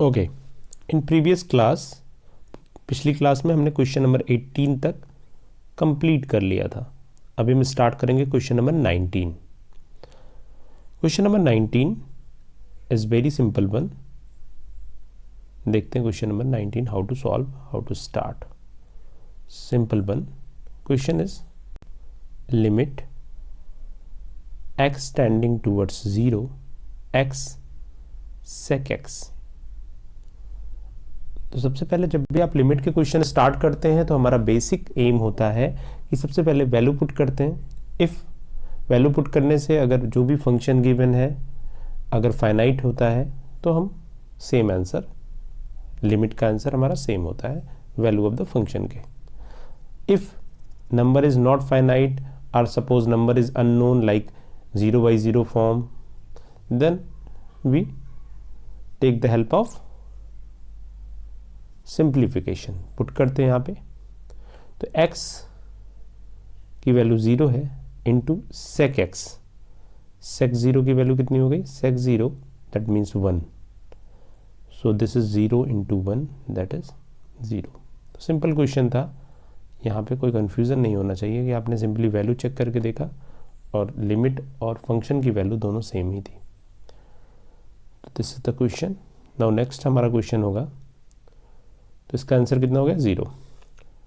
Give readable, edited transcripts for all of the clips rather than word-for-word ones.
Okay, in previous class, पिछली class में हमने क्वेश्चन नंबर 18 तक कंप्लीट कर लिया था। अभी हम स्टार्ट करेंगे question number 19। Question number 19 is very simple one. देखते हैं question number 19 how to solve, how to start. Simple one question is limit x tending towards 0 x sec x। तो सबसे पहले जब भी आप लिमिट के क्वेश्चन स्टार्ट करते हैं तो हमारा बेसिक एम होता है कि सबसे पहले वैल्यू पुट करते हैं। इफ़ वैल्यू पुट करने से अगर जो भी फंक्शन गिवन है अगर फाइनाइट होता है तो हम सेम आंसर, लिमिट का आंसर हमारा सेम होता है वैल्यू ऑफ द फंक्शन के। If number is not finite और suppose number is unknown like 0/0 form, then we take the help of simplification. Put करते हैं यहाँ पे, तो x की वैल्यू 0 है इंटू sec x। sec 0 की वैल्यू कितनी हो गई? sec 0 that means 1, so this is 0 into 1 that is 0। तो सिंपल क्वेश्चन था, यहाँ पे कोई कन्फ्यूज़न नहीं होना चाहिए कि आपने सिंपली वैल्यू चेक करके देखा और लिमिट और फंक्शन की वैल्यू दोनों सेम ही थी। तो this is the question. Now next हमारा क्वेश्चन होगा, तो इसका आंसर कितना हो गया? 0।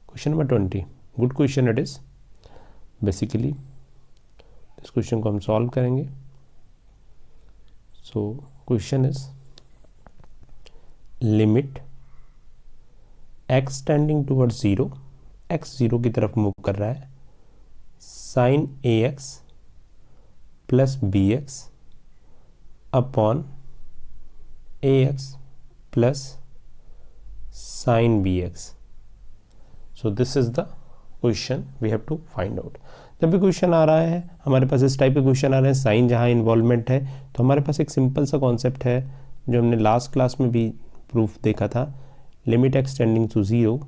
Question number 20, good question it is. Basically इस क्वेश्चन को हम सॉल्व करेंगे। So question is limit x tending towards 0, x 0 की तरफ मूव कर रहा है, sine ax plus bx upon ax plus sin bx। so this is the question we have to find out। जब भी क्वेश्चन आ रहा है हमारे पास, इस टाइप के क्वेश्चन आ रहे हैं, साइन जहाँ इन्वॉल्वमेंट है, तो हमारे पास एक सिंपल सा कॉन्सेप्ट है जो हमने लास्ट क्लास में भी प्रूफ देखा था। Limit x tending to 0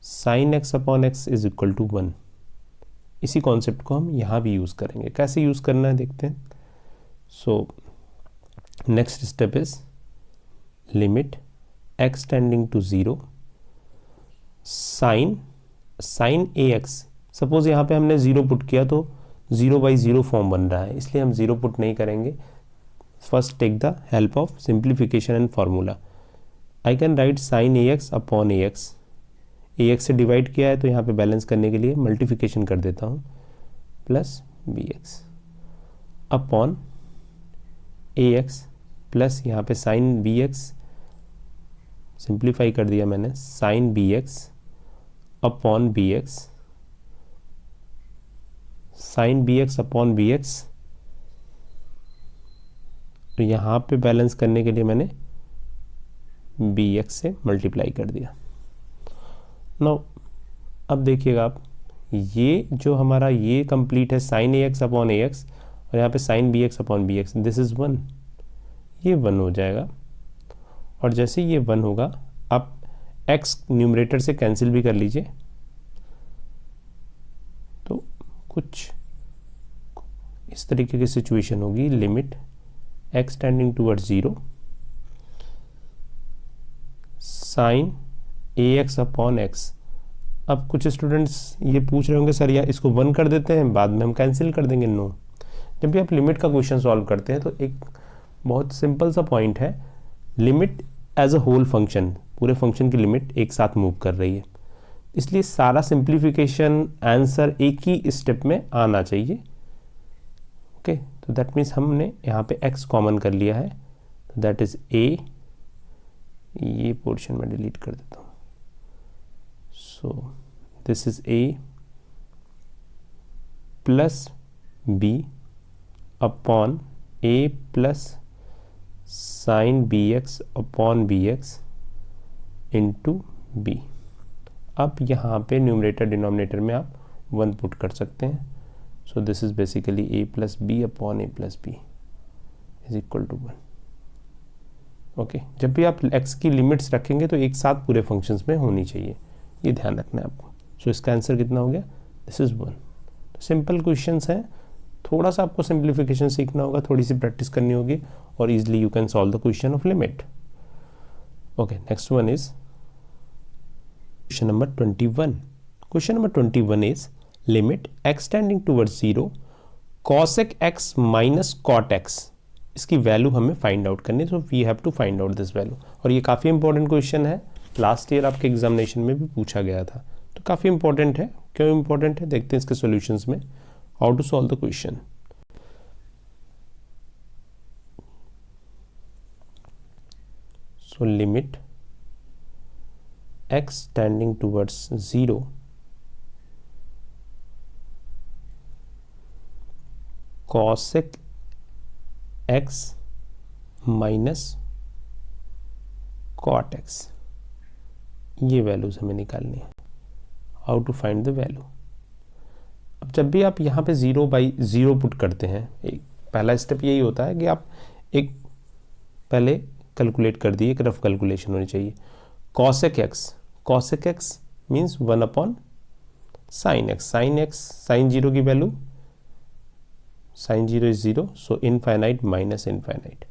sine x upon x is equal to 1। इसी कॉन्सेप्ट को हम यहाँ भी यूज़ करेंगे। कैसे यूज़ करना है देखते हैं। So next step is limit x tending to 0 sine ax। Suppose यहाँ पे हमने 0 पुट किया तो 0/0 फॉर्म बन रहा है, इसलिए हम 0 पुट नहीं करेंगे। First take the help of simplification and formula. I can write sine ax upon ax। ax से डिवाइड किया है तो यहाँ पे बैलेंस करने के लिए मल्टीप्लिकेशन कर देता हूँ, plus bx upon ax plus यहाँ पे साइन bx, सिंप्लीफाई कर दिया मैंने, sine bx upon bx, sine bx upon bx। तो यहाँ पे बैलेंस करने के लिए मैंने bx से मल्टीप्लाई कर दिया। नाउ अब देखिएगा आप, ये जो हमारा ये कंप्लीट है साइन ax अपॉन ax और यहाँ पे sine bx upon bx, this is 1, ये 1 हो जाएगा। और जैसे ये 1 होगा, आप x न्यूमरेटर से कैंसिल भी कर लीजिए, तो कुछ इस तरीके की सिचुएशन होगी। Limit x tending towards 0 sine ax upon x। अब कुछ स्टूडेंट्स ये पूछ रहे होंगे सर यार इसको 1 कर देते हैं, बाद में हम कैंसिल कर देंगे। नो, जब भी आप लिमिट का क्वेश्चन सॉल्व करते हैं तो एक बहुत सिंपल सा पॉइंट है, limit as a whole function, पूरे फंक्शन की लिमिट एक साथ मूव कर रही है, इसलिए सारा सिंप्लीफिकेशन आंसर एक ही स्टेप में आना चाहिए। ओके, तो दैट मीन्स हमने यहाँ पे x कॉमन कर लिया है, तो दैट इज a। ये पोर्शन में डिलीट कर देता हूँ। सो this is a plus b upon a plus sign bx upon bx into b। अब यहाँ पे न्यूमरेटर डिनोमिनेटर में आप 1 पुट कर सकते हैं। So this is basically a plus B upon a plus B is equal to 1। Okay, जब भी आप x की लिमिट्स रखेंगे तो एक साथ पूरे फंक्शंस में होनी चाहिए, ये ध्यान रखना है आपको। सो इसका आंसर कितना हो गया? This is 1। तो सिंपल क्वेश्चंस हैं, थोड़ा सा आपको सिंप्लीफिकेशन सीखना होगा, थोड़ी सी प्रैक्टिस करनी होगी और easily you can solve the question of limit. Okay, next one is question number 21. Question number 21 is limit x tending towards 0 cosec x minus cot x. इसकी वैल्यू हमें फाइंड आउट करनी है, तो we have to find out this value. और ये काफ़ी important question है, last year आपके एग्जामिनेशन में भी पूछा गया था, तो काफ़ी इंपॉर्टेंट है। क्यों इंपॉर्टेंट है, देखते हैं इसके सॉल्यूशंस में। How to solve the question. So limit x tending towards 0 cosec x minus cot x, ये वैल्यूज हमें निकालनी है। How to find the value. अब जब भी आप यहाँ पे 0/0 पुट करते हैं, एक पहला स्टेप यही होता है कि आप एक पहले कैलकुलेट कर दिए, एक रफ कैलकुलेशन होनी चाहिए। cosec x means 1/sin x। sin 0 की value, sin 0 is 0, so infinite minus infinite.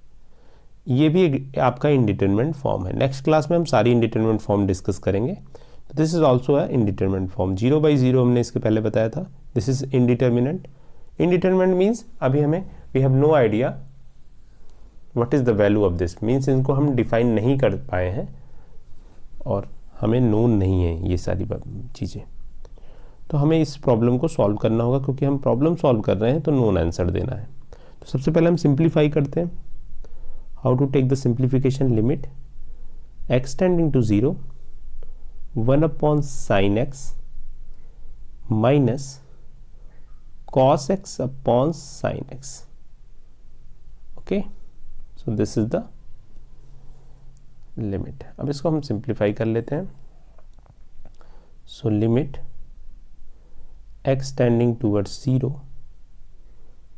ये भी एक आपका इंडिटरमिनेंट फॉर्म है। नेक्स्ट क्लास में हम सारी इंडिटरमिनेंट फॉर्म डिस्कस करेंगे। This is also a indeterminate form. 0/0 हमने इसके पहले बताया था, this is indeterminate. Indeterminate means अभी हमें we have no idea what is the value of this, means इनको हम डिफाइन नहीं कर पाए हैं और हमें नोन नहीं है ये सारी चीज़ें। तो हमें इस प्रॉब्लम को सॉल्व करना होगा, क्योंकि हम प्रॉब्लम सॉल्व कर रहे हैं तो नोन आंसर देना है। तो सबसे पहले हम सिंप्लीफाई करते हैं। How to take the simplification. Limit x tending to 0 1/sin x minus cos x upon sin x। Okay, so this is the limit. अब इसको हम सिंप्लीफाई कर लेते हैं। So limit x tending towards 0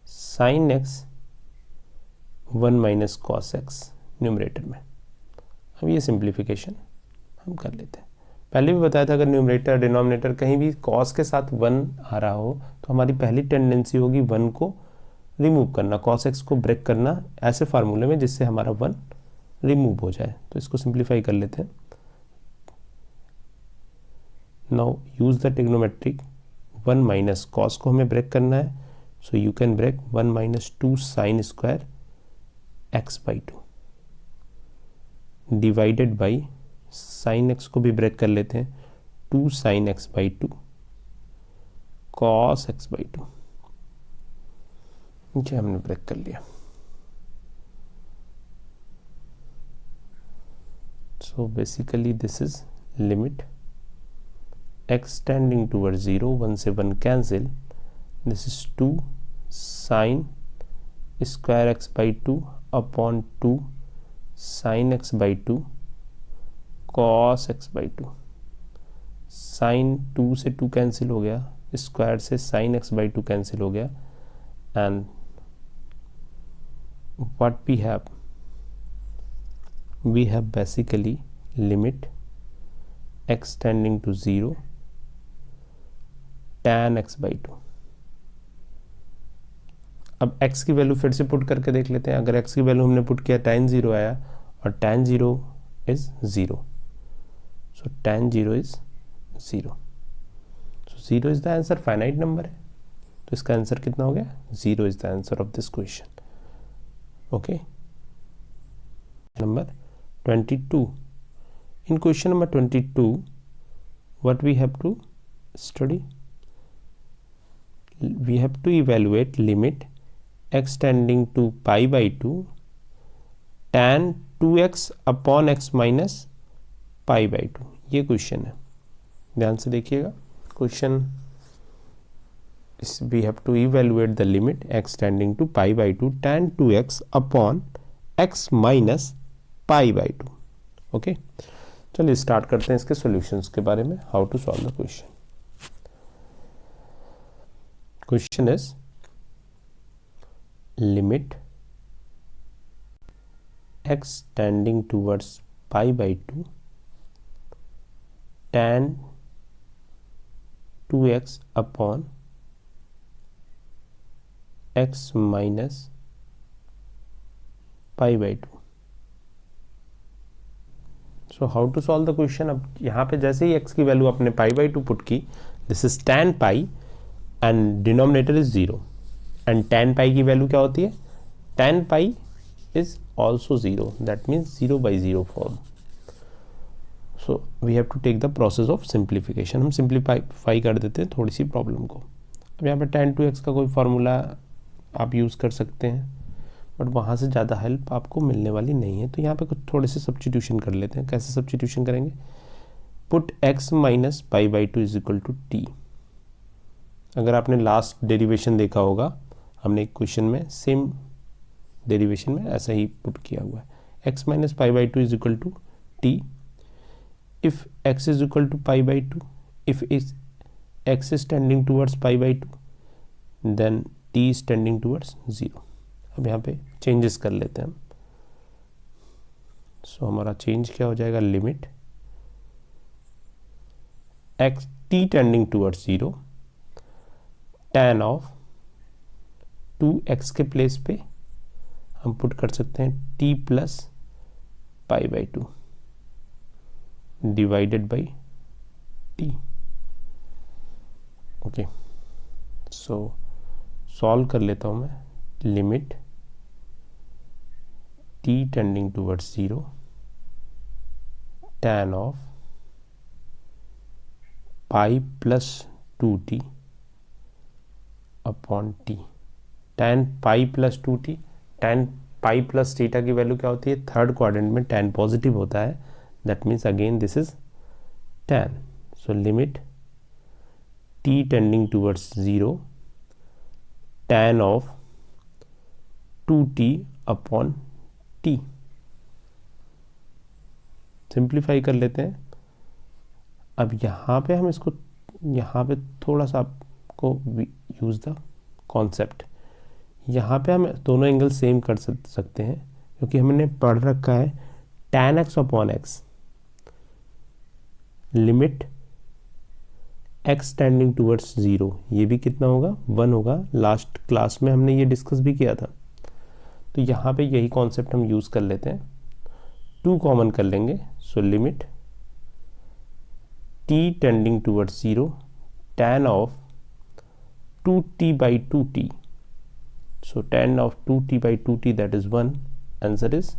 sin x 1 minus cos x numerator में। अब ये simplification हम कर लेते हैं। पहले भी बताया था, अगर न्यूमरेटर डिनोमिनेटर कहीं भी cos के साथ 1 आ रहा हो तो हमारी पहली टेंडेंसी होगी 1 को रिमूव करना, cos x को ब्रेक करना ऐसे फार्मूले में जिससे हमारा 1 रिमूव हो जाए। तो इसको सिंप्लीफाई कर लेते हैं। Now use the trigonometric. 1 minus cos को हमें ब्रेक करना है, so you can break 1 minus 2 sine square x/2 divided by sine x को भी ब्रेक कर लेते हैं, 2 साइन x/2 cos x/2। नीचे हमने ब्रेक कर लिया। So basically this is limit x tending toward 0, 1 से 1 cancel, this is 2 sine square x/2 upon 2 sine x/2 cos x/2। Sine 2 से 2 कैंसिल हो गया, स्क्वायर से साइन x/2 कैंसिल हो गया, and what we have basically limit x tending to 0 tan x/2। अब x की value फिर से पुट करके देख लेते हैं। अगर x की वैल्यू हमने पुट किया tan 0 आया, और tan 0 is 0, so tan 0 is 0, so 0 is the answer. Finite number है तो इसका आंसर कितना हो गया, 0 is the answer of this question. Okay, number 22। in question number 22 what we have to study, we have to evaluate limit x tending to pi/2 tan 2x upon x minus pi/2। ये question है, ध्यान से देखिएगा। Question we have to evaluate the limit x tending to pi/2 tan 2x upon x minus pi/2। Okay, चलिए start करते हैं इसके solutions के बारे में। How to solve the question. Question is limit x tending towards pi/2 tan 2x upon x minus pi/2। So how to solve the question. अब यहाँ पे जैसे ही x की वैल्यू आपने π/2 पुट की, this is tan pi and denominator is 0 and tan pi की value क्या होती है, tan pi is also 0, that means 0/0 form. So we have to take the process of simplification. हम सिंप्लीफाई कर देते हैं थोड़ी सी प्रॉब्लम को। अब यहाँ पे tan 2x का कोई फार्मूला आप यूज़ कर सकते हैं, बट वहाँ से ज़्यादा हेल्प आपको मिलने वाली नहीं है। तो यहाँ पे कुछ थोड़े से सब्स्टिट्यूशन कर लेते हैं। कैसे सब्स्टिट्यूशन करेंगे, put x minus π/2 is equal to t. अगर आपने लास्ट डेरिवेशन देखा होगा, हमने एक क्वेश्चन में सेम डेरिवेशन में ऐसा ही पुट किया हुआ है, x minus π/2 is equal to t if x is equal to π/2, if x is tending towards π/2, then t is tending towards 0। अब यहाँ पे चेंजेस कर लेते हैं हम। सो हमारा चेंज क्या हो जाएगा, limit x t tending towards 0 tan of 2x के प्लेस पे हम पुट कर सकते हैं t plus π/2 divided by t। Okay, so solve कर लेता हूँ मैं। Limit t tending towards 0 tan of pi plus 2t upon t। tan pi plus 2t, tan pi plus theta की वैल्यू क्या होती है, थर्ड क्वाड्रेंट में tan पॉजिटिव होता है, that means again this is tan। so limit t tending towards 0 tan of 2t upon t। Simplify कर लेते हैं। अब यहाँ पे हम इसको, यहाँ पे थोड़ा सा आपको यूज़ द कॉन्सेप्ट। यहाँ पे हम दोनों एंगल सेम कर सकते हैं, क्योंकि हमने पढ़ रखा है tan x upon x, limit x tending towards 0, ये भी कितना होगा, 1 होगा। लास्ट क्लास में हमने ये डिस्कस भी किया था। तो यहाँ पे यही कॉन्सेप्ट हम यूज़ कर लेते हैं, 2 कॉमन कर लेंगे। So limit t tending towards 0 tan of 2t/2t। So tan of 2t/2t that is 1, answer is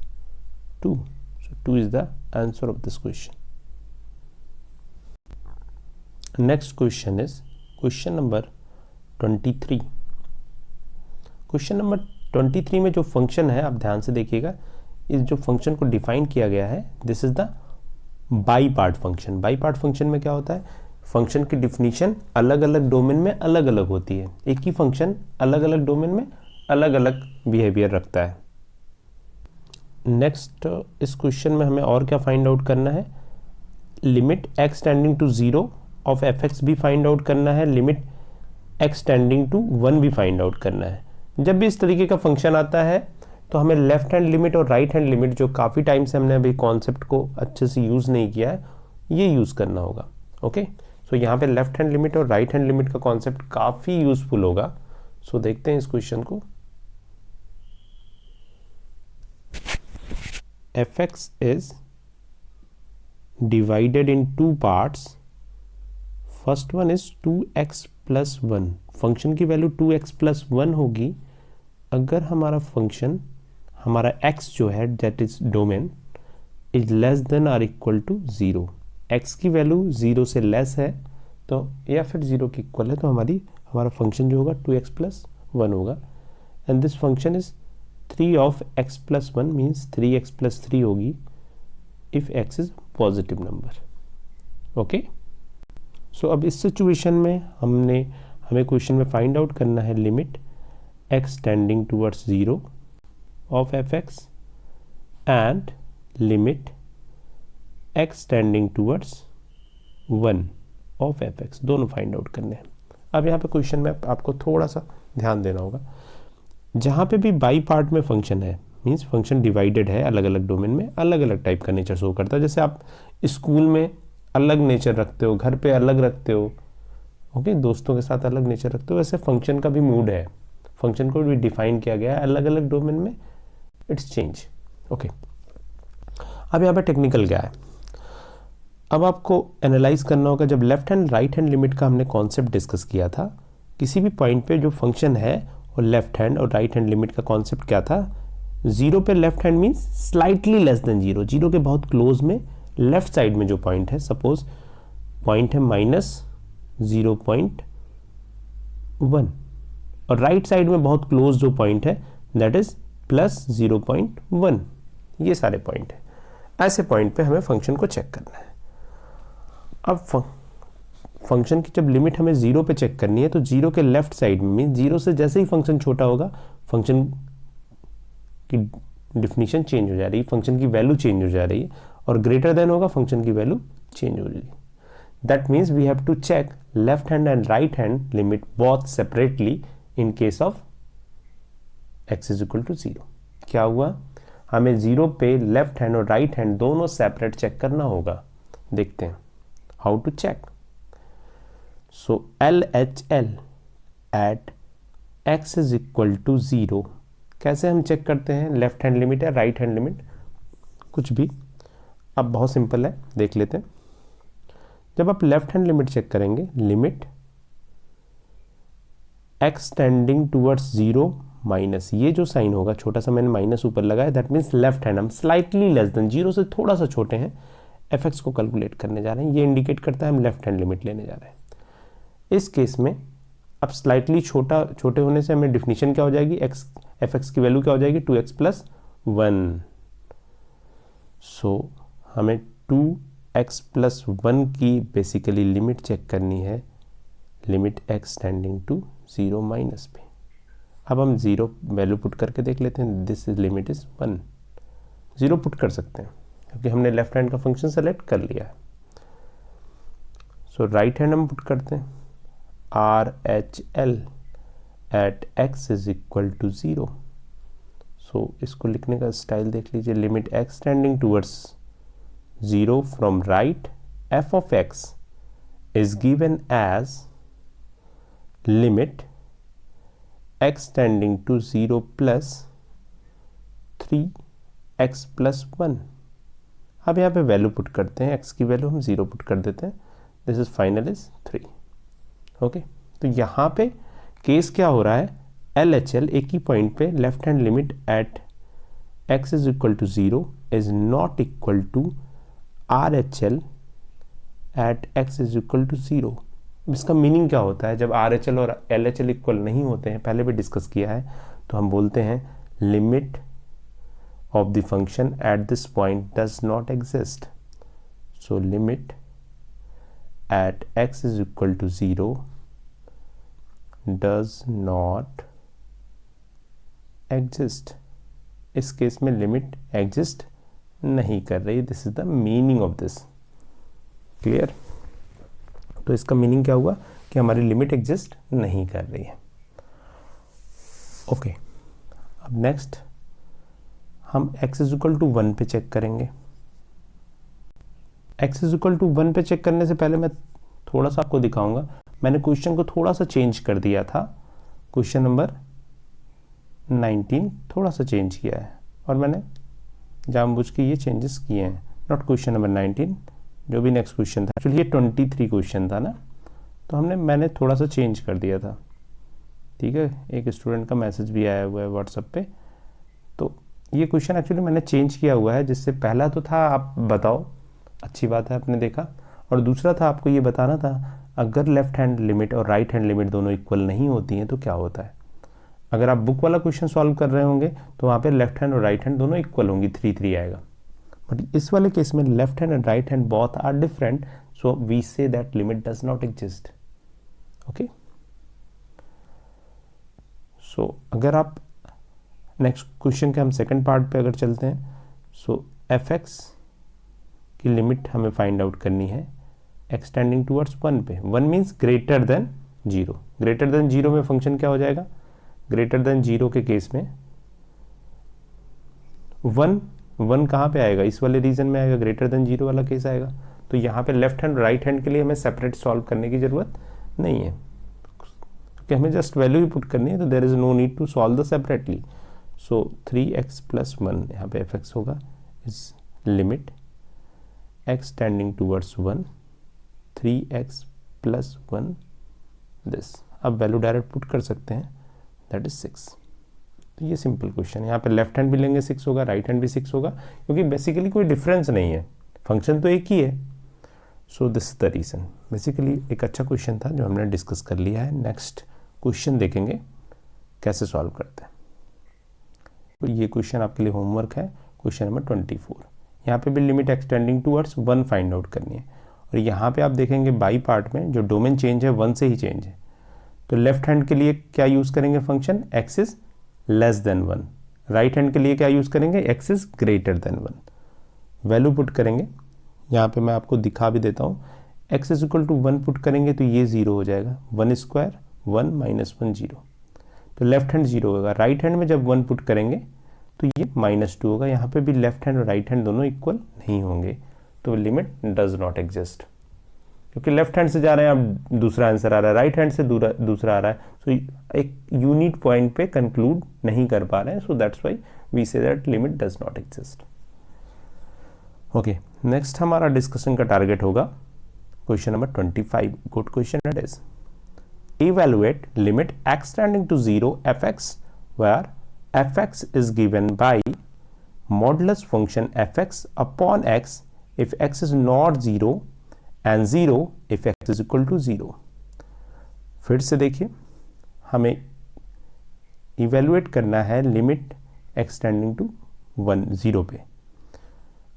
2। So 2 is the answer of this question. Next question is question number 23। Question number 23 में जो function है, आप ध्यान से देखिएगा, इस जो function को डिफाइन किया गया है, this is the by part function. By part function में क्या होता है, फंक्शन की डिफिनीशन अलग अलग डोमेन में अलग अलग होती है। एक ही फंक्शन अलग अलग डोमेन में अलग अलग बिहेवियर रखता है। नेक्स्ट इस क्वेश्चन में हमें और क्या फाइंड आउट करना है, limit x tending to 0 of fx भी फाइंड आउट करना है, लिमिट x टेंडिंग टू 1 भी फाइंड आउट करना है। जब भी इस तरीके का फंक्शन आता है तो हमें लेफ्ट हैंड लिमिट और राइट हैंड लिमिट, जो काफ़ी टाइम से हमने अभी कॉन्सेप्ट को अच्छे से यूज़ नहीं किया है, ये यूज़ करना होगा। ओके, सो यहाँ पे लेफ्ट हैंड लिमिट और राइट हैंड लिमिट का कॉन्सेप्ट काफ़ी यूजफुल होगा। सो देखते हैं इस क्वेश्चन को। fx is divided in two parts। First one is 2x plus 1। Function की वैल्यू 2x प्लस 1 होगी अगर हमारा फंक्शन, हमारा x जो है that is domain, is less than or equal to 0। x की वैल्यू 0 से लेस है तो, या फिर 0 के इक्वल है तो हमारा फंक्शन जो होगा 2x प्लस 1 होगा। And this function is 3 of x plus 1 means 3x plus 3 होगी if x is positive number. Okay, so अब इस सिचुएशन में हमें क्वेश्चन में फाइंड आउट करना है limit x tending towards 0 of fx and limit x tending towards 1 of fx, दोनों find out करने हैं। अब यहाँ पे क्वेश्चन में आपको थोड़ा सा ध्यान देना होगा, जहाँ पे भी बाई पार्ट में फंक्शन है, मीन्स फंक्शन डिवाइडेड है, अलग अलग डोमेन में अलग अलग टाइप का नेचर शो करता है। जैसे आप स्कूल में अलग नेचर रखते हो, घर पे अलग रखते हो, ओके, दोस्तों के साथ अलग नेचर रखते हो, वैसे फंक्शन का भी मूड है, फंक्शन को भी डिफाइन किया गया है अलग अलग डोमेन में, इट्स चेंज। ओके, अब यहाँ पे टेक्निकल क्या है, अब आपको एनालाइज करना होगा, जब left hand right hand limit का हमने कॉन्सेप्ट डिस्कस किया था, किसी भी पॉइंट पे जो फंक्शन है और लेफ्ट हैंड और राइट हैंड लिमिट का कॉन्सेप्ट क्या था, जीरो पे left hand means slightly less than zero, zero के बहुत क्लोज में लेफ्ट साइड में जो पॉइंट है, सपोज पॉइंट है -0.1 और राइट साइड में बहुत क्लोज जो पॉइंट है दैट इज +0.1, ये सारे पॉइंट है। ऐसे पॉइंट पे हमें फंक्शन को चेक करना है। अब फंक्शन की जब लिमिट हमें जीरो पे चेक करनी है तो जीरो के लेफ्ट साइड में मीन जीरो से जैसे ही फंक्शन छोटा होगा फंक्शन की डिफिनीशन चेंज हो जा रही है, फंक्शन की वैल्यू चेंज हो जा रही है, और ग्रेटर देन होगा फंक्शन की वैल्यू चेंज हो जाएगी। That means we have to check left hand and right hand limit both separately in case of x is equal to 0। क्या हुआ, हमें जीरो पे लेफ्ट हैंड और राइट हैंड दोनों सेपरेट चेक करना होगा। देखते हैं how to check. So LHL at x is equal to 0 कैसे हम चेक करते हैं, लेफ्ट हैंड लिमिट या राइट हैंड लिमिट, कुछ भी। अब बहुत सिंपल है, देख लेते हैं। जब आप लेफ्ट हैंड लिमिट चेक करेंगे, limit x tending towards 0 minus, ये जो साइन होगा छोटा सा मैंने माइनस ऊपर लगाया, दैट मीन्स लेफ्ट हैंड, हम स्लाइटली लेस देन जीरो से थोड़ा सा छोटे हैं, fx को कैलकुलेट करने जा रहे हैं, ये इंडिकेट करता है हम लेफ्ट हैंड लिमिट लेने जा रहे हैं। इस केस में अब स्लाइटली छोटे होने से हमें डिफिनीशन क्या हो जाएगी, fx की वैल्यू क्या हो जाएगी 2x + 1। सो हमें 2x + 1 की बेसिकली लिमिट चेक करनी है, limit x tending to 0 minus पे। अब हम 0 वैल्यू पुट करके देख लेते हैं, this is limit is 1, 0 put कर सकते हैं क्योंकि हमने लेफ्ट हैंड का फंक्शन सेलेक्ट कर लिया है। सो राइट हैंड हम पुट करते हैं, RHL at x is equal to 0। So इसको लिखने का स्टाइल देख लीजिए, limit x tending towards 0 from right f of x is given as limit x tending to 0 plus 3x plus 1। अब यहाँ पे वैल्यू पुट करते हैं, x की वैल्यू हम 0 पुट कर देते हैं, this is final is 3। Okay, तो यहाँ पे केस क्या हो रहा है, LHL एक ही पॉइंट पे left hand limit at x is equal to 0 is not equal to RHL at x is equal to 0। इसका मीनिंग क्या होता है, जब RHL और LHL इक्वल नहीं होते हैं, पहले भी डिस्कस किया है, तो हम बोलते हैं limit of the function at this point does not exist. So limit at x is equal to 0 does not exist. इस केस में लिमिट एग्जिस्ट नहीं कर रही, this is the meaning of this. Clear? तो इसका मीनिंग क्या हुआ कि हमारी लिमिट एग्जिस्ट नहीं कर रही है। ओके, अब नेक्स्ट हम x इज इक्वल टू 1 पे चेक करेंगे। x इज इक्वल टू 1 पे चेक करने से पहले मैं थोड़ा सा आपको दिखाऊंगा, मैंने क्वेश्चन को थोड़ा सा चेंज कर दिया था, क्वेश्चन नंबर 19 थोड़ा सा चेंज किया है और मैंने जानबूझ के ये चेंजेस किए हैं, नॉट क्वेश्चन नंबर 19, जो भी नेक्स्ट क्वेश्चन था, एक्चुअली ये 23 क्वेश्चन था ना, तो मैंने थोड़ा सा चेंज कर दिया था। ठीक है, एक स्टूडेंट का मैसेज भी आया हुआ है व्हाट्सएप पे, तो ये क्वेश्चन एक्चुअली मैंने चेंज किया हुआ है, जिससे पहला तो था आप बताओ, अच्छी बात है आपने देखा, और दूसरा था आपको ये बताना था अगर लेफ्ट हैंड लिमिट और राइट हैंड लिमिट दोनों इक्वल नहीं होती हैं तो क्या होता है। अगर आप बुक वाला क्वेश्चन सॉल्व कर रहे होंगे तो वहाँ पे लेफ्ट हैंड और राइट हैंड दोनों इक्वल होंगी, 3 आएगा, बट इस वाले केस में left hand and right hand both are different, so we say that limit does not exist. Okay, so अगर आप नेक्स्ट क्वेश्चन के हम सेकंड पार्ट पे अगर चलते हैं, सो fx की लिमिट हमें फाइंड आउट करनी है x टेंडिंग टूवर्ड्स 1 पे, 1 means greater than 0, greater than 0 में फंक्शन क्या हो जाएगा, ग्रेटर देन 0 के केस में 1 कहाँ पे आएगा, इस वाले रीजन में आएगा, ग्रेटर देन 0 वाला केस आएगा, तो यहाँ पे लेफ्ट हैंड राइट हैंड के लिए हमें सेपरेट सॉल्व करने की जरूरत नहीं है, क्योंकि हमें जस्ट वैल्यू ही पुट करनी है, तो there is no need to solve the separately. So 3x + 1 यहाँ पे fx होगा, is limit x tending towards 1, 3x plus 1 this. अब वैल्यू डायरेक्ट पुट कर सकते हैं, दैट इज 6। तो ये सिंपल क्वेश्चन है। यहाँ पे लेफ्ट हैंड भी लेंगे 6 होगा, राइट हैंड भी 6 होगा, क्योंकि बेसिकली कोई डिफरेंस नहीं है, फंक्शन तो एक ही है। So this is the reason. Basically एक अच्छा क्वेश्चन था जो हमने डिस्कस कर लिया है। नेक्स्ट क्वेश्चन देखेंगे कैसे सॉल्व करते हैं। तो ये क्वेश्चन आपके लिए होमवर्क है, क्वेश्चन नंबर 24। यहाँ पे भी limit x tending towards 1 find out करनी है। और यहाँ पे आप देखेंगे बाई पार्ट में जो डोमेन चेंज है 1 से ही चेंज है। तो लेफ्ट हैंड के लिए क्या यूज़ करेंगे function, x is less than 1। Right hand के लिए क्या यूज़ करेंगे, x is greater than 1। Value put करेंगे, यहाँ पे मैं आपको दिखा भी देता हूँ। x is equal to 1 put करेंगे तो ये 0 हो जाएगा, 1 स्क्वायर 1 माइनस 1 0। तो लेफ्ट हैंड 0 होगा। राइट हैंड में जब 1 पुट करेंगे तो ये -2 होगा। यहाँ पे भी लेफ्ट हैंड और राइट हैंड दोनों इक्वल नहीं होंगे, तो लिमिट डज नॉट एग्जिस्ट। क्योंकि लेफ्ट हैंड से जा रहे हैं, अब दूसरा आंसर आ रहा है, राइट हैंड से दूसरा आ रहा है। सो एक यूनिक पॉइंट पे कंक्लूड नहीं कर पा रहे हैं। So that's why we say that limit does not exist. Okay, next हमारा डिस्कशन का टारगेट होगा question number 25। Good question it is. Evaluate limit x tending to 0 fx where fx is given by modulus function fx upon x if x is not 0 and 0 if x is equal to 0। फिर से देखिए, हमें evaluate करना है limit x tending to 1 0 पे।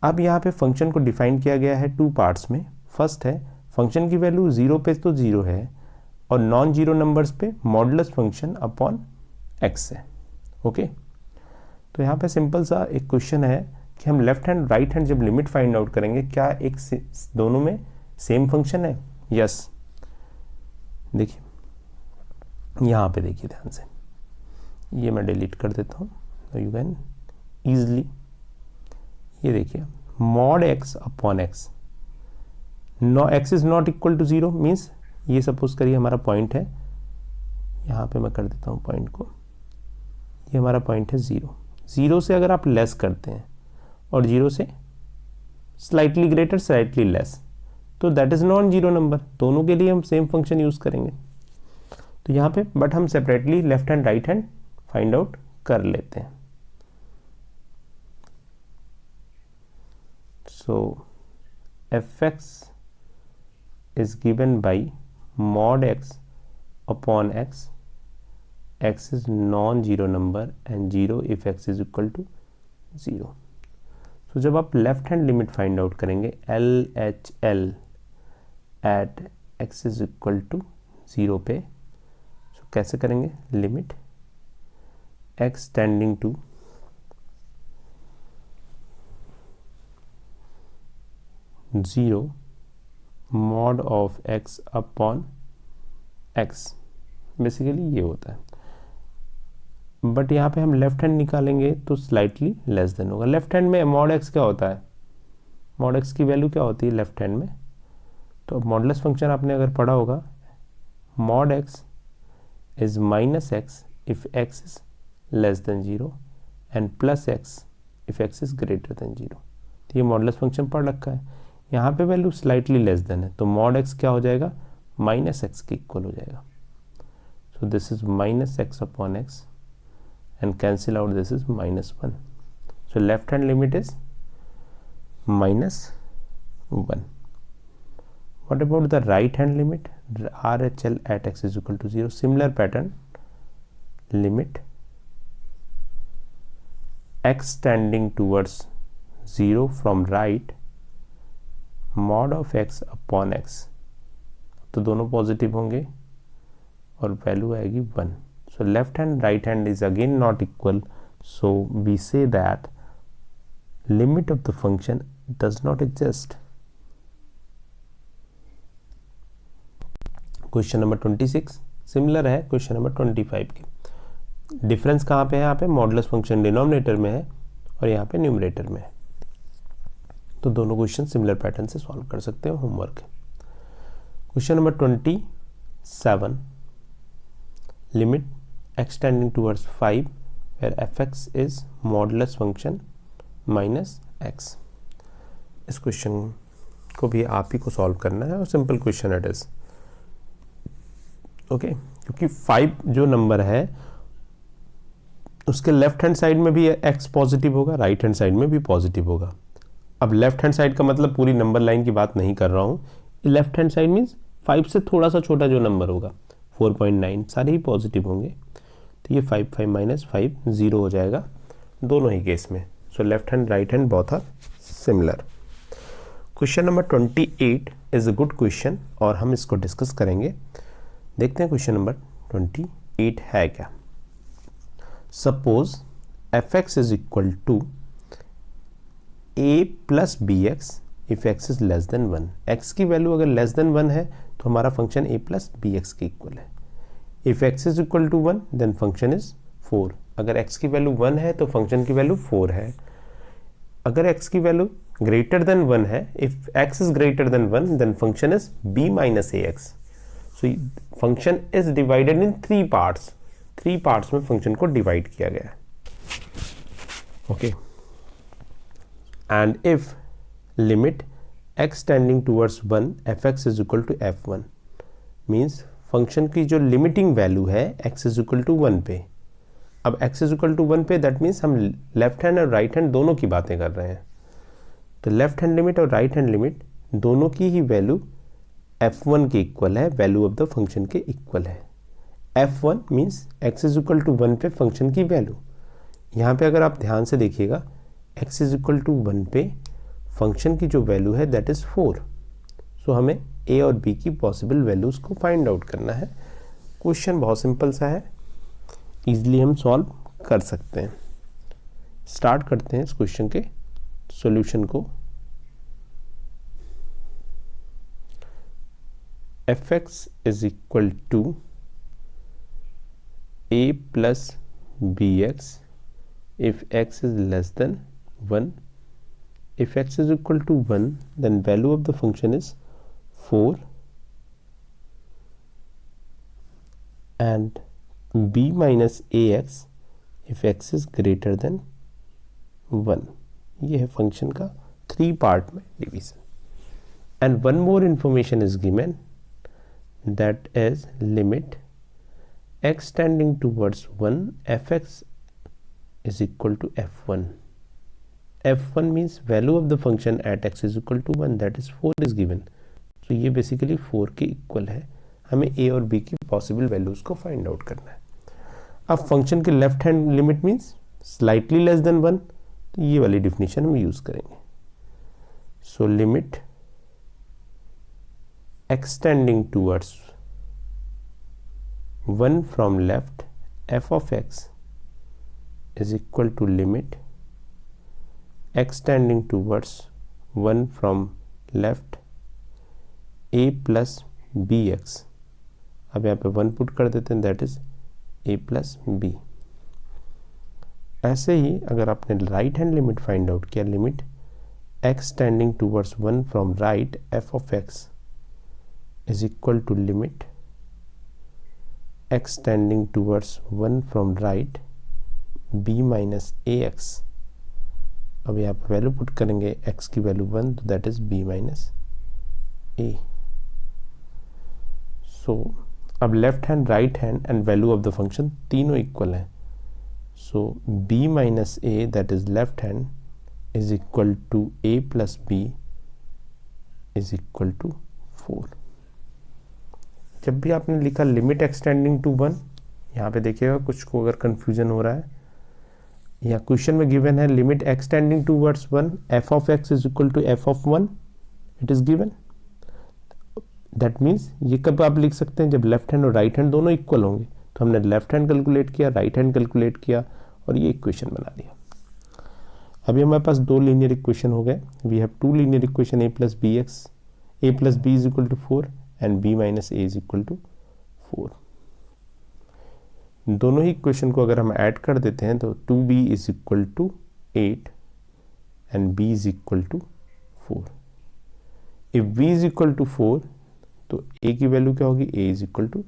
अब यहाँ पे फंक्शन को डिफाइन किया गया है 2 पार्ट्स में। फर्स्ट है फंक्शन की वैल्यू 0 पे तो 0 है और नॉन जीरो नंबर्स पे मॉडुलस फंक्शन अपॉन x है। ओके, तो यहाँ पे सिंपल सा एक क्वेश्चन है कि हम लेफ्ट हैंड राइट हैंड जब लिमिट फाइंड आउट करेंगे क्या एक दोनों में सेम फंक्शन है। यस, देखिए यहाँ पे देखिए ध्यान से, ये मैं डिलीट कर देता हूँ, यू कैन ईजली। ये देखिए mod x upon x, no x is not equal to 0 means ये सपोज करिए हमारा पॉइंट है, यहाँ पे मैं कर देता हूँ पॉइंट को, ये हमारा पॉइंट है 0। 0 से अगर आप लेस करते हैं और 0 से स्लाइटली ग्रेटर स्लाइटली लेस, तो that is non zero number. दोनों के लिए हम सेम फंक्शन यूज करेंगे। तो यहाँ पे बट हम separately left hand right hand find out कर लेते हैं। सो fx is given by mod x upon x, x is non-zero number and 0 if x is equal to 0। तो जब आप left hand limit find out करेंगे LHL at x is equal to 0 पे, तो कैसे करेंगे, limit x tending to 0 mod of x upon x, basically ये होता है। बट यहाँ पे हम लेफ्ट हैंड निकालेंगे तो स्लाइटली लेस देन होगा। लेफ्ट हैंड में मॉड x क्या होता है, मॉड x की वैल्यू क्या होती है लेफ्ट हैंड में, तो मॉडुलस फंक्शन आपने अगर पढ़ा होगा, mod x is minus x if x is less than 0 and plus x if x is greater than 0। तो ये मॉडुलस फंक्शन पढ़ रखा है। यहाँ पे वैल्यू स्लाइटली लेस देन है तो मॉड x क्या हो जाएगा, माइनस एक्स के इक्वल हो जाएगा। So this is minus x upon x and cancel out, this is -1। So left hand limit is -1। What about the right hand limit, RHL at x is equal to 0, similar pattern, limit x tending towards 0 from right mod of x upon x, तो दोनों positive होंगे और value आएगी 1। So left hand right hand is again not equal, so we say that limit of the function does not exist. Question number 26 similar है question number 25 की। Difference कहाँ पे है, यहाँ पे मॉडुलस फंक्शन डिनोमिनेटर में है और यहाँ पे न्यूमरेटर में है। तो दोनों क्वेश्चन सिमिलर पैटर्न से सॉल्व कर सकते हो, होमवर्क है। Question number 27, limit x tending towards 5 where fx is modulus function minus x। इस क्वेश्चन को भी आप ही को सॉल्व करना है और simple question it is. Okay, क्योंकि 5 जो नंबर है उसके लेफ्ट हैंड साइड में भी x पॉजिटिव होगा, राइट हैंड साइड में भी पॉजिटिव होगा। अब लेफ्ट हैंड साइड का मतलब पूरी नंबर लाइन की बात नहीं कर रहा हूँ, लेफ्ट हैंड साइड मीन्स 5 से थोड़ा सा छोटा जो नंबर होगा 4.9 सारे ही पॉजिटिव होंगे, तो ये 5 5 माइनस 5 0 हो जाएगा दोनों ही केस में। So left hand right hand both are similar. Question number 28 is a good question और हम इसको डिस्कस करेंगे। देखते हैं क्वेश्चन नंबर 28 है क्या। Suppose fx is equal to a plus B x if x is less than 1। x की value अगर लेस देन 1 है तो हमारा function a plus B x के इक्वल है। If x is equal to 1 then function is 4। अगर x की value 1 है तो फंक्शन की वैल्यू 4 है। अगर x की वैल्यू ग्रेटर देन 1 है, if x is greater than 1 then function is b minus ax। So function is divided in 3 parts. 3 parts में फंक्शन को डिवाइड किया गया है। Okay, and if limit x tending towards 1 fx is equal to f1 means function की जो limiting value है x is equal to 1 पे। अब x इज इक्वल टू 1 पे दैट मीन्स हम लेफ्ट हैंड और राइट हैंड दोनों की बातें कर रहे हैं। तो लेफ्ट हैंड लिमिट और राइट हैंड लिमिट दोनों की ही वैल्यू f1 के इक्वल है, वैल्यू ऑफ द फंक्शन के इक्वल है। f1 means x is equal to 1 पे फंक्शन की वैल्यू। यहाँ पे अगर आप ध्यान से देखिएगा x इज इक्वल टू 1 पे फंक्शन की जो वैल्यू है दैट इज 4। सो हमें a और b की पॉसिबल वैल्यूज को फाइंड आउट करना है। क्वेश्चन बहुत सिंपल सा है, इजीली हम सॉल्व कर सकते हैं। स्टार्ट करते हैं इस क्वेश्चन के सॉल्यूशन को। fx is equal to a plus B x if x is less than 1. If x is equal to 1 then value of the function is 4 and b minus ax if x is greater than 1. ये है function का 3 part में division. And one more information is given that is limit x tending towards 1 fx is equal to f1. f1 means value of the function at x is equal to 1 that is 4 is given. So ये basically 4 के equal है। हमें a और b की possible values को find out करना है। अब फंक्शन के left hand limit means slightly less than 1, तो ये वाली डिफिनेशन हम यूज करेंगे। सो limit x tending towards 1 from left f of x is equal to limit x tending towards 1 from left a plus bx। अब यहाँ पे 1 put कर देते हैं that is a plus b। ऐसे ही अगर आपने right hand limit find out किया, limit x tending towards 1 from right f of x is equal to limit x tending towards 1 from right b minus A x. अब यहाँ पर value put करेंगे x की वैल्यू 1 तो that is b minus A. So अब left hand right hand and value of the function तीनों equal हैं। So b minus A that is left hand is equal to a plus b is equal to 4। जब भी आपने लिखा limit x tending to 1, यहाँ पे देखिएगा कुछ को अगर कंफ्यूजन हो रहा है, या क्वेश्चन में गिवन है limit x tending towards 1 f of x is equal to f of 1, it is given. That means ये कब आप लिख सकते हैं जब लेफ्ट हैंड और राइट हैंड दोनों इक्वल होंगे। तो हमने लेफ्ट हैंड कैलकुलेट किया, राइट हैंड कैलकुलेट किया और ये इक्वेशन बना दिया। अभी हमारे पास 2 लीनियर इक्वेशन हो गए। We have 2 linear equation a plus B x, a plus B is equal to 4 and b minus A is equal to 4। दोनों ही इक्वेशन को अगर हम ऐड कर देते हैं तो 2b is equal to 8 and b is equal to 4। If b is equal to 4 तो a की वैल्यू क्या होगी, a इज इक्वल टू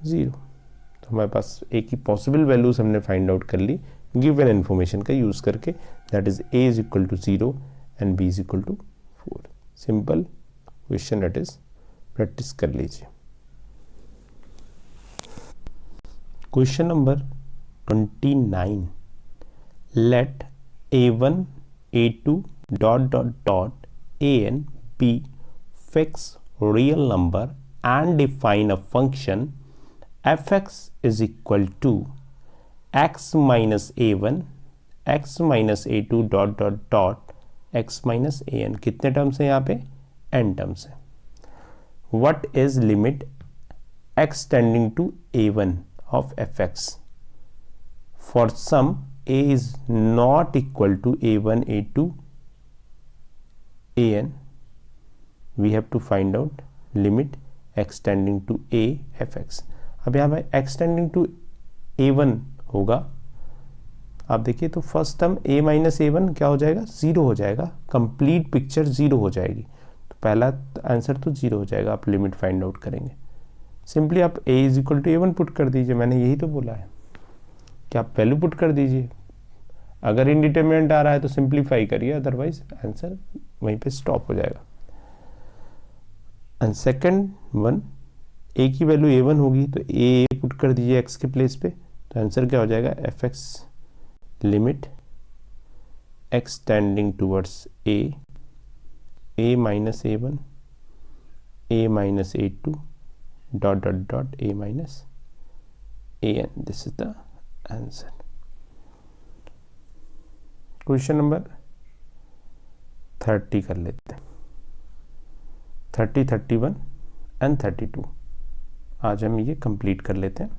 0। तो हमारे पास a की पॉसिबल वैल्यूज हमने फाइंड आउट कर ली गिवन इन्फॉर्मेशन का यूज करके, that is a is equal to 0 and b is equal to 4। Simple question it is, practice कर लीजिए। Question number 29, let a1 a2 dot dot dot an be fixed real number and define a function fx is equal to x minus a1 x minus a2 dot dot dot x minus an। कितने terms हैं यहाँ पे? n terms हैं। what is limit x tending to a1 of fx for some a is not equal to a1 a2 an, we have to find out limit x tending to a fx। अब यहाँ पे x tending to a1 होगा, आप देखिए तो first term a minus a1 क्या हो जाएगा? ज़ीरो हो जाएगा, कंप्लीट पिक्चर ज़ीरो हो जाएगी, तो पहला आंसर तो ज़ीरो हो जाएगा। आप लिमिट फाइंड आउट करेंगे, सिंपली आप a is equal to a1 put कर दीजिए। मैंने यही तो बोला है कि आप वैल्यू पुट कर दीजिए। अगर इनडिटरमिनेंट आ रहा है तो सिंप्लीफाई करिए, अदरवाइज आंसर वहीं पे स्टॉप हो जाएगा। एंड सेकंड वन, a की वैल्यू a1 होगी तो a पुट कर दीजिए x के प्लेस पे, तो आंसर क्या हो जाएगा? fx limit x tending towards a minus a1 a minus a2 dot dot dot a minus an, this is the answer। Question number 30 कर लेते हैं, 30, 31 एंड 32 आज हम ये कंप्लीट कर लेते हैं।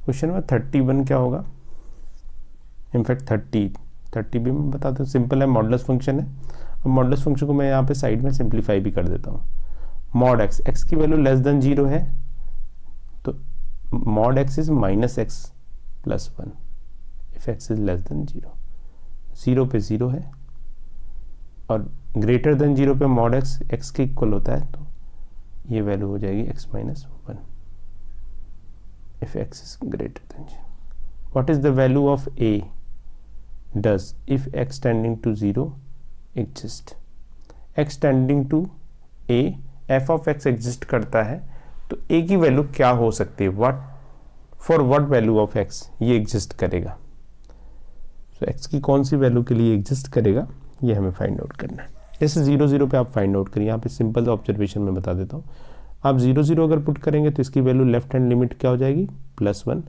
क्वेश्चन नंबर 31 क्या होगा? इनफैक्ट 30 भी मैं बता दूं, सिंपल है, मॉडुलस फंक्शन है। अब मॉडुलस फंक्शन को मैं यहाँ पे साइड में सिंप्लीफाई भी कर देता हूँ। मॉड x की वैल्यू लेस देन 0 है तो mod x is minus x plus 1 if x is less than 0। 0 पे 0 है और ग्रेटर देन 0 पे मॉड x के इक्वल होता है, तो ये वैल्यू हो जाएगी x minus 1 if x is greater than 0। What is the value of a does if x tending to 0 exist? x tending to a f of x exist करता है तो a की वैल्यू क्या हो सकती है? What for what value of x ये exist करेगा? तो x की कौन सी वैल्यू के लिए एग्जिस्ट करेगा ये हमें फाइंड आउट करना है। जैसे 0 0 पे आप फाइंड आउट करिए, यहाँ पे सिंपल ऑब्जर्वेशन में बता देता हूँ। आप 0 0 अगर पुट करेंगे तो इसकी वैल्यू लेफ्ट हैंड लिमिट क्या हो जाएगी? +1।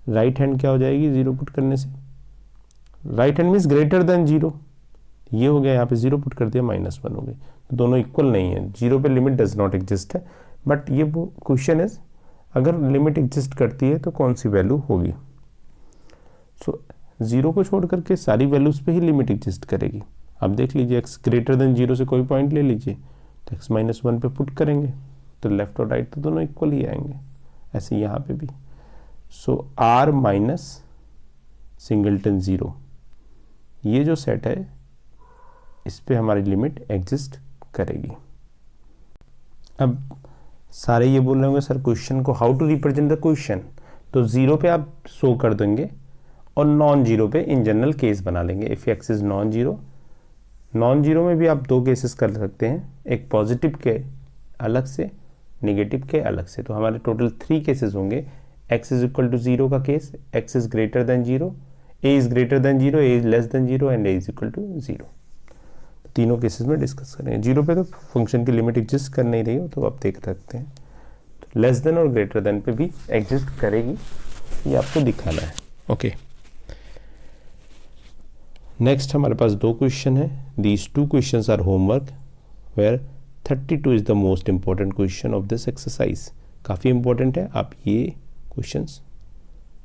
राइट हैंड क्या हो जाएगी 0 पुट करने से? Right hand means greater than 0, ये हो गया, यहाँ पे 0 पुट कर दिया -1 हो गई, तो दोनों इक्वल नहीं है। 0 पे लिमिट डज नॉट एग्जिस्ट है, बट ये वो क्वेश्चन है अगर लिमिट एग्जिस्ट करती है तो कौन सी वैल्यू होगी। सो 0 को छोड़ करके सारी वैल्यूज पे ही लिमिट एग्जिस्ट करेगी। आप देख लीजिए x ग्रेटर देन 0 से कोई पॉइंट ले लीजिए तो x माइनस 1 पे पुट करेंगे तो लेफ्ट और राइट तो दोनों इक्वल ही आएंगे, ऐसे यहाँ पे भी। सो r माइनस सिंगलटन 0 ये जो सेट है इस पे हमारी लिमिट एग्जिस्ट करेगी। अब सारे ये बोल रहे होंगे सर क्वेश्चन को how to represent the question, तो 0 पे आप शो कर देंगे और नॉन जीरो पे इन जनरल केस बना लेंगे। If x is non zero में भी आप दो केसेस कर सकते हैं, एक पॉजिटिव के अलग से, नेगेटिव के अलग से। तो हमारे टोटल 3 केसेस होंगे। x इज इक्वल टू 0 का case, x is greater than 0, a is greater than 0, a is less than 0 and a is equal to 0। तीनों केसेस में डिस्कस करेंगे। 0 पे तो फंक्शन की लिमिट एग्जिस्ट कर नहीं रही हो तो आप देख सकते हैं, तो लेस देन और ग्रेटर देन पे भी एग्जिस्ट करेगी, ये आपको दिखाना है। ओके, नेक्स्ट हमारे पास 2 क्वेश्चन है। These 2 questions are homework where 32 is the most important question of this exercise. काफ़ी इंपॉर्टेंट है, आप ये क्वेश्चंस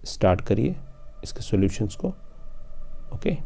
स्टार्ट करिए इसके सॉल्यूशंस को। ओके।